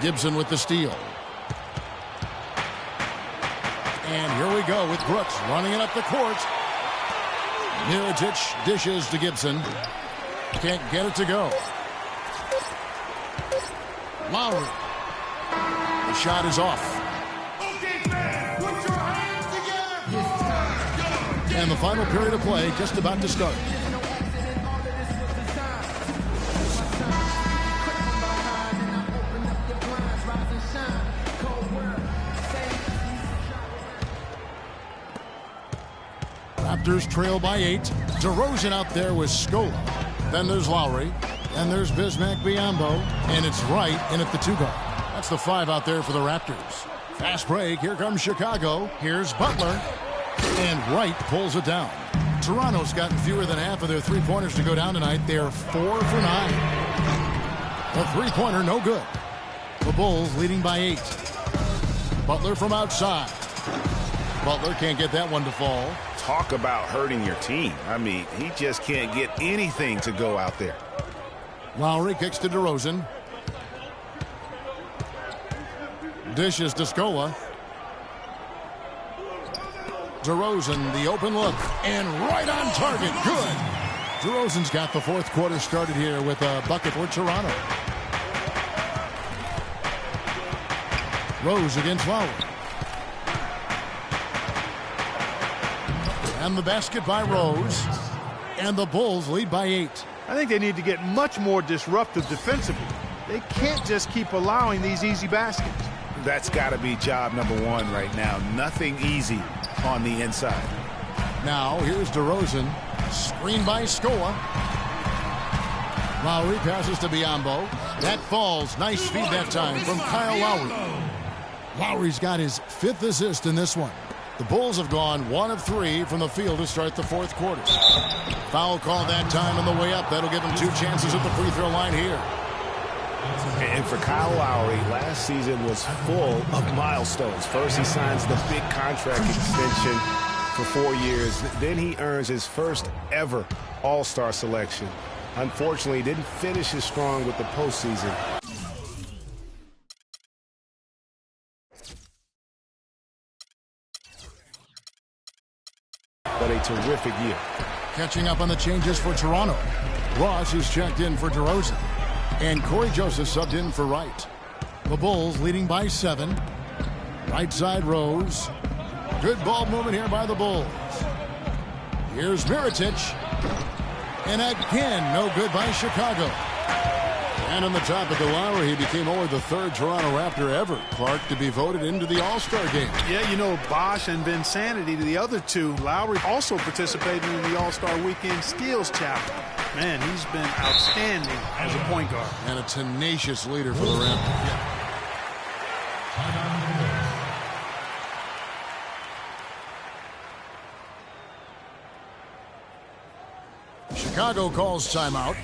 Gibson with the steal. And here we go with Brooks running it up the court. Mirotic dishes to Gibson. Can't get it to go. Lowry. The shot is off. And the final period of play just about to start. Raptors trail by 8. DeRozan out there with Scola. Then there's Lowry. And there's Bismack Biyombo, and it's Wright in at the 2-guard. That's the 5 out there for the Raptors. Fast break. Here comes Chicago. Here's Butler. And Wright pulls it down. Toronto's gotten fewer than half of their three-pointers to go down tonight. They're 4 for 9. A three-pointer, no good. The Bulls leading by 8. Butler from outside. Butler can't get that one to fall. Talk about hurting your team. I mean, he just can't get anything to go out there. Lowry kicks to DeRozan. Dishes to Scola. DeRozan, the open look, and right on target. Good. DeRozan's got the fourth quarter started here with a bucket for Toronto. Rose against Lowry. And the basket by Rose. And the Bulls lead by 8. I think they need to get much more disruptive defensively. They can't just keep allowing these easy baskets. That's got to be job number 1 right now. Nothing easy on the inside. Now here's DeRozan. Screen by Scola. Lowry passes to Biyombo. That falls. Nice feed that time from Kyle Lowry. Lowry's got his 5th assist in this one. The Bulls have gone 1 of 3 from the field to start the fourth quarter. Foul call that time on the way up. That'll give him 2 chances at the free throw line here. And for Kyle Lowry, last season was full of milestones. First, he signs the big contract extension for 4 years. Then he earns his first ever All-Star selection. Unfortunately, he didn't finish as strong with the postseason. But a terrific year. Catching up on the changes for Toronto. Ross is checked in for DeRozan. And Corey Joseph subbed in for Wright. The Bulls leading by 7. Right side Rose. Good ball movement here by the Bulls. Here's Mirotic. And again, no good by Chicago. And on the topic of Lowry, he became only the 3rd Toronto Raptor ever, Clark, to be voted into the All-Star game. Yeah, you know, Bosch and Vinsanity, the other 2. Lowry also participated in the All-Star Weekend Steals Challenge. Man, he's been outstanding as a point guard. And a tenacious leader for the Raptors. Chicago calls timeout.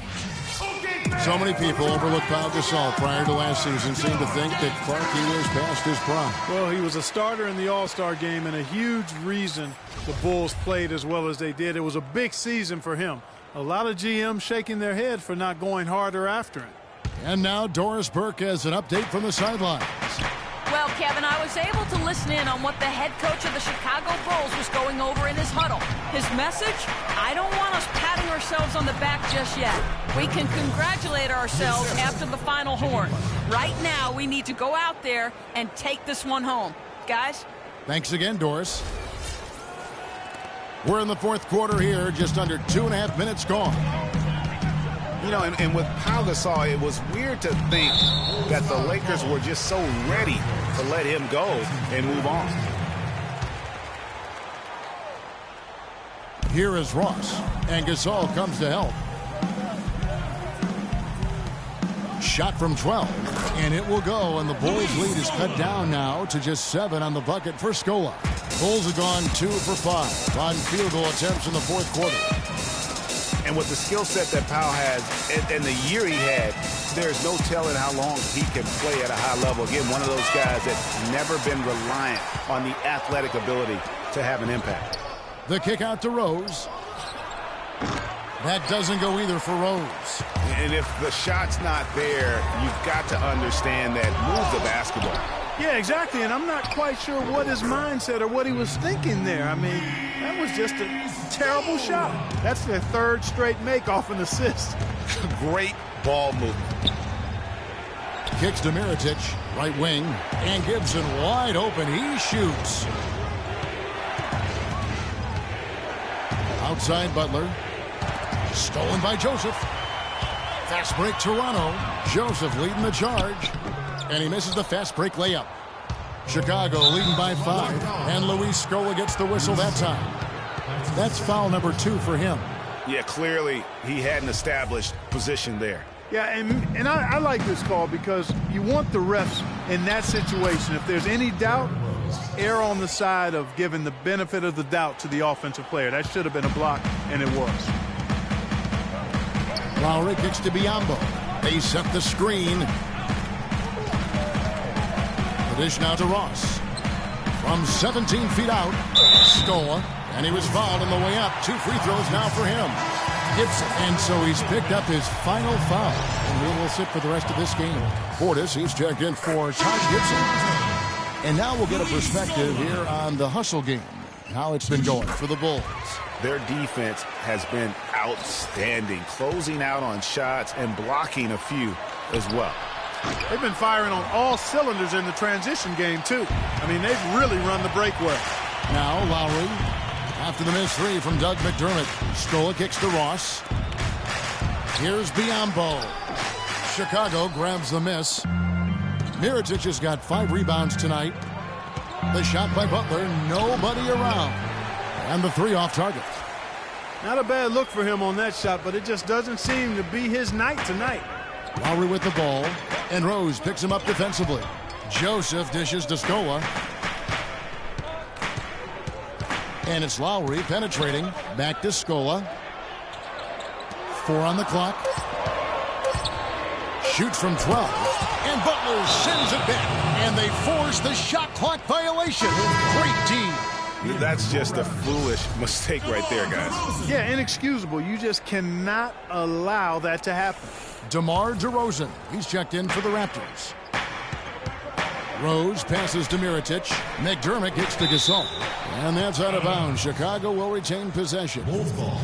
So many people overlooked Pau Gasol prior to last season, seem to think that Clark, he was past his prime. Well, he was a starter in the All-Star game and a huge reason the Bulls played as well as they did. It was a big season for him. A lot of GMs shaking their head for not going harder after him. And now Doris Burke has an update from the sidelines. Well, Kevin, I was able to listen in on what the head coach of the Chicago Bulls was going over in his huddle. His message, I don't want us patting ourselves on the back just yet. We can congratulate ourselves after the final horn. Right now, we need to go out there and take this one home. Guys? Thanks again, Doris. We're in the fourth quarter here, just under 2.5 minutes gone. You know, and with Pau Gasol, it was weird to think that the Lakers were just so ready to let him go and move on. Here is Ross, and Gasol comes to help. Shot from 12, and it will go, and the Bulls' lead is cut down now to just 7 on the bucket for Scola. Bulls have gone 2 for 5 on field goal attempts in the fourth quarter. And with the skill set that Pau has and the year he had, there's no telling how long he can play at a high level. Again, one of those guys that's never been reliant on the athletic ability to have an impact. The kick out to Rose. That doesn't go either for Rose. And if the shot's not there, you've got to understand that move the basketball. Yeah, exactly, and I'm not quite sure what his mindset or what he was thinking there. I mean, that was just a terrible shot. That's their third straight make off an assist. Great ball movement. Kicks to Mirotic, right wing, and Gibson wide open. He shoots. Outside Butler. Stolen by Joseph. Fast break Toronto. Joseph leading the charge. And he misses the fast break layup. Chicago leading by 5. And Luis Scola gets the whistle that time. That's foul number 2 for him. Yeah, clearly he hadn't established position there. Yeah, and I like this call because you want the refs in that situation. If there's any doubt, err on the side of giving the benefit of the doubt to the offensive player. That should have been a block, and it was. Lowry kicks to Biyombo. They set the screen. The dish now to Ross. From 17 feet out, Scola. And he was fouled on the way up. 2 free throws now for him. Gibson. And so he's picked up his final foul. And he will sit for the rest of this game. Portis, he's checked in for Taj Gibson. And now we'll get a perspective here on the hustle game. How it's been going for the Bulls. Their defense has been outstanding, closing out on shots and blocking a few as well. They've been firing on all cylinders in the transition game, too. I mean, they've really run the break well. Now Lowry, after the missed 3 from Doug McDermott. Scola kicks to Ross. Here's Biyombo. Chicago grabs the miss. Mirotic has got 5 rebounds tonight. The shot by Butler, nobody around. And the 3 off target. Not a bad look for him on that shot, but it just doesn't seem to be his night tonight. Lowry with the ball, and Rose picks him up defensively. Joseph dishes to Scola. And it's Lowry penetrating. Back to Scola. 4 on the clock. Shoots from 12. And Butler sends it back. And they force the shot clock violation. Great team. That's just a foolish mistake right there, guys. Yeah, inexcusable. You just cannot allow that to happen. DeMar DeRozan. He's checked in for the Raptors. Rose passes to Mirotic. McDermott gets to Gasol. And that's out of bounds. Chicago will retain possession. Bulls ball.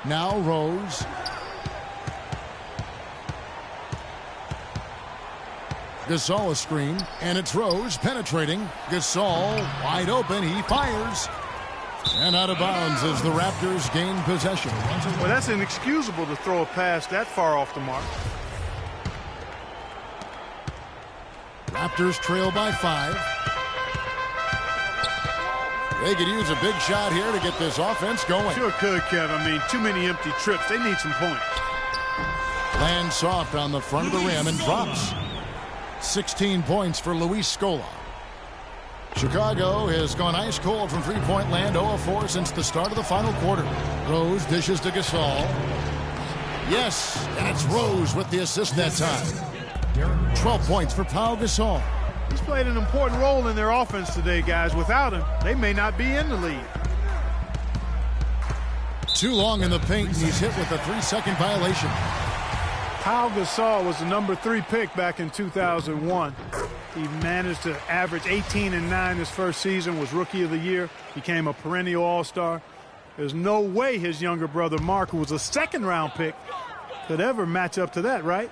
Now Rose. Gasol a screen, and it's Rose penetrating. Gasol wide open. He fires. And out of bounds as the Raptors gain possession. Well, that's inexcusable to throw a pass that far off the mark. Raptors trail by 5. They could use a big shot here to get this offense going. Sure could, Kev. I mean, too many empty trips. They need some points. Lands soft on the front of the rim and drops. 16 points for Luis Scola. Chicago has gone ice cold from three-point land, 0 of 4 since the start of the final quarter. Rose dishes to Gasol. Yes, and it's Rose with the assist that time. 12 points for Pau Gasol. He's played an important role in their offense today, guys. Without him, they may not be in the lead. Too long in the paint, and he's hit with a 3-second violation. Pau Gasol was the number 3 pick back in 2001. He managed to average 18 and 9 his first season, was Rookie of the Year, became a perennial All-Star. There's no way his younger brother Mark, who was a second-round pick, could ever match up to that, right?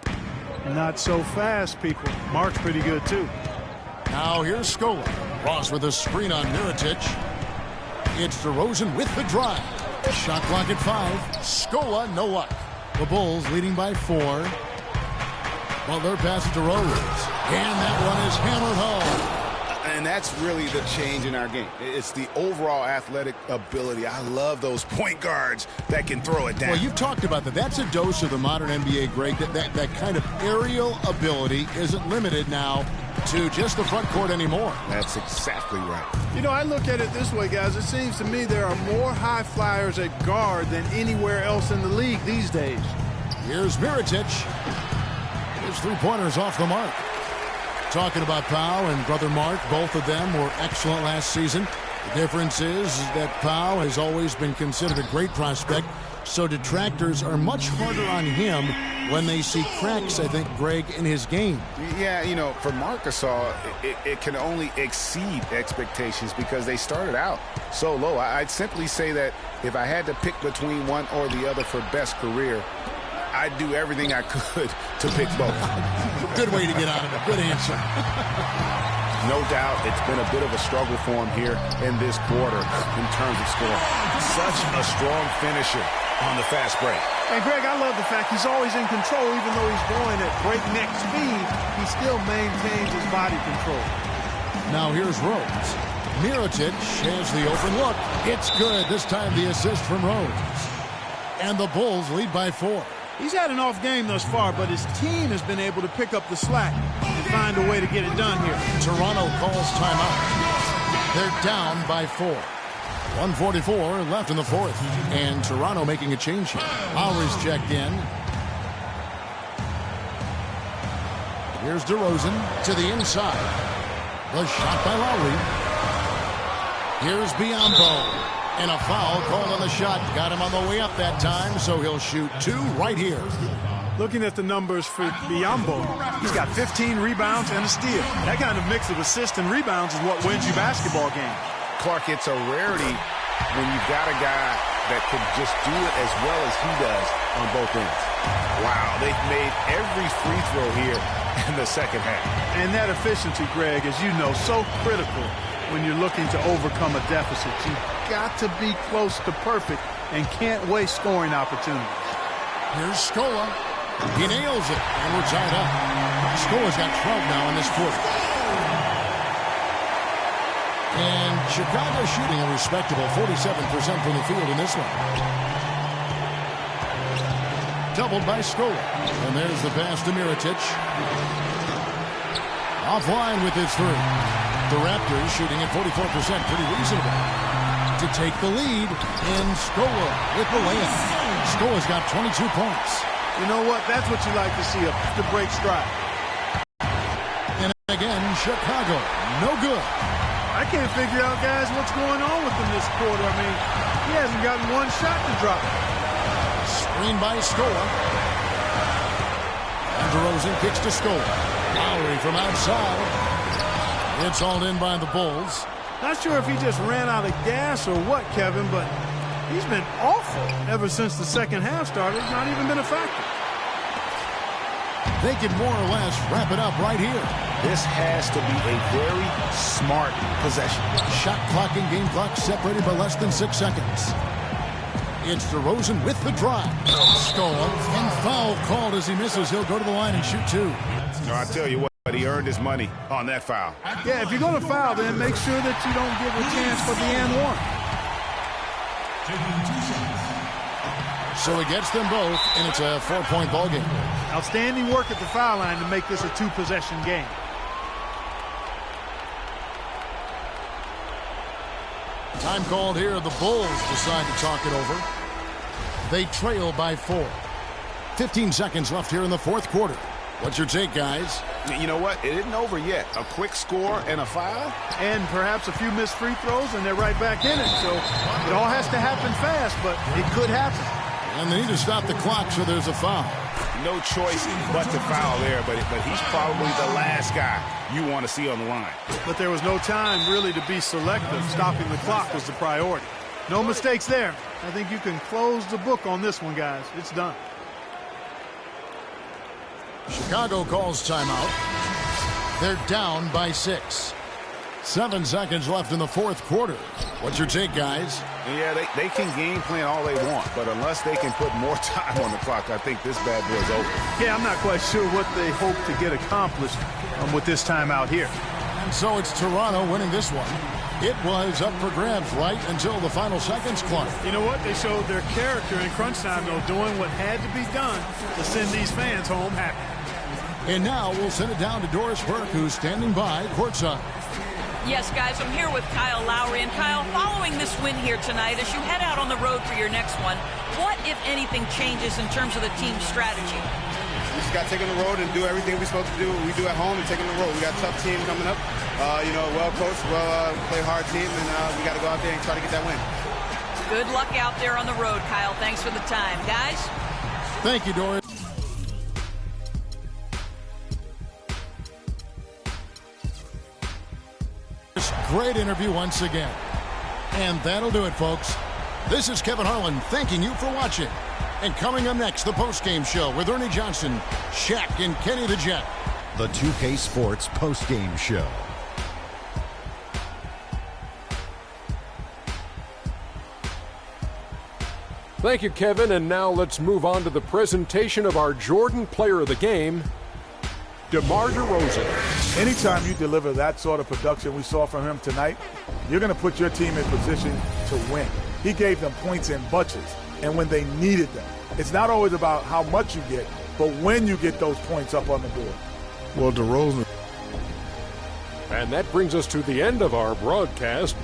Not so fast, people. Mark's pretty good, too. Now here's Scola. Ross with a screen on Mirotic. It's DeRozan with the drive. Shot clock at 5. Scola, no luck. The Bulls leading by 4. Butler passes to Rose. And that one is hammered home. And that's really the change in our game. It's the overall athletic ability. I love those point guards that can throw it down. Well, you've talked about that. That's a dose of the modern NBA, Greg. That kind of aerial ability isn't limited now to just the front court anymore. That's exactly right. You know, I look at it this way, guys. It seems to me there are more high flyers at guard than anywhere else in the league these days. Here's Mirotic. His three-pointers off the mark. Talking about Pau and brother Mark, both of them were excellent last season. The difference is that Pau has always been considered a great prospect, so detractors are much harder on him when they see cracks, I think, Greg, in his game. Yeah, you know, for Marc Gasol, it can only exceed expectations because they started out so low. I'd simply say that if I had to pick between one or the other for best career, I'd do everything I could to pick both. Good way to get out of it. Good answer. No doubt it's been a bit of a struggle for him here in this quarter in terms of scoring. Such a strong finisher on the fast break. And, Greg, I love the fact he's always in control. Even though he's going at breakneck speed, he still maintains his body control. Now here's Rose. Mirotic has the open look. It's good. This time the assist from Rose. And the Bulls lead by 4. He's had an off game thus far, but his team has been able to pick up the slack and find a way to get it done here. Toronto calls timeout. They're down by 4. 1:44 left in the fourth. And Toronto making a change here. Lowry's checked in. Here's DeRozan to the inside. The shot by Lowry. Here's Biyombo. And a foul called on the shot. Got him on the way up that time, so he'll shoot 2 right here. Looking at the numbers for Biyombo, he's got 15 rebounds and a steal. That kind of mix of assists and rebounds is what wins you basketball games. Clark, it's a rarity when you've got a guy that can just do it as well as he does on both ends. Wow, they've made every free throw here in the second half. And that efficiency, Greg, as you know, so critical when you're looking to overcome a deficit. You've got to be close to perfect and can't waste scoring opportunities. Here's Scola. He nails it, and we're tied up. Scola's got 12 now in this quarter. And Chicago shooting a respectable 47% from the field in this one. Doubled by Scola. And there's the pass to Mirotic. Offline with his 3. The Raptors shooting at 44%, pretty reasonable. To take the lead, and Scola with the layup. Scola's got 22 points. You know what? That's what you like to see, the break stride. And again, Chicago, no good. I can't figure out, guys, what's going on with him this quarter. I mean, he hasn't gotten one shot to drop. Screen by Scola. And DeRozan kicks to Scola. Lowry from outside. It's hauled in by the Bulls. Not sure if he just ran out of gas or what, Kevin, but he's been awful ever since the second half started. Not even been effective. They can more or less wrap it up right here. This has to be a very smart possession. Shot clock and game clock separated by less than 6 seconds. It's DeRozan with the drive. Scola, and foul called as he misses. He'll go to the line and shoot 2. No, I tell you what. But he earned his money on that foul. Yeah, if you're going to foul, then make sure that you don't give a chance for the and one. So he gets them both, and it's a 4-point ball game. Outstanding work at the foul line to make this a 2-possession game. Time called here. The Bulls decide to talk it over. They trail by 4. 15 seconds left here in the fourth quarter. What's your take, guys? You know what? It isn't over yet. A quick score and a foul? And perhaps a few missed free throws, and they're right back in it. So it all has to happen fast, but it could happen. And they need to stop the clock, so there's a foul. No choice but to foul there, but he's probably the last guy you want to see on the line. But there was no time really to be selective. Stopping the clock was the priority. No mistakes there. I think you can close the book on this one, guys. It's done. Chicago calls timeout. They're down by 6. 7 seconds left in the fourth quarter. What's your take, guys? Yeah, they can game plan all they want, but unless they can put more time on the clock, I think this bad boy's over. Yeah, I'm not quite sure what they hope to get accomplished with this time out here. And so it's Toronto winning this one. It was up for grabs right until the final seconds, Clark. You know what? They showed their character in crunch time, though, doing what had to be done to send these fans home happy. And now we'll send it down to Doris Burke, who's standing by courtside. Yes, guys, I'm here with Kyle Lowry. And Kyle, following this win here tonight, as you head out on the road for your next one, what, if anything, changes in terms of the team's strategy? We just got to take on the road and do everything we're supposed to do. We do at home and take on the road. We got a tough team coming up. Well-coached, play hard team, and we got to go out there and try to get that win. Good luck out there on the road, Kyle. Thanks for the time. Guys? Thank you, Doris. Great interview once again. And that'll do it, folks. This is Kevin Harlan thanking you for watching. And coming up next, the postgame show with Ernie Johnson, Shaq, and Kenny the Jet. The 2K Sports postgame show. Thank you, Kevin. And now let's move on to the presentation of our Jordan Player of the Game, DeMar DeRozan. Anytime you deliver that sort of production we saw from him tonight, you're going to put your team in position to win. He gave them points in bunches, and when they needed them. It's not always about how much you get, but when you get those points up on the board. Well, DeRozan. And that brings us to the end of our broadcast.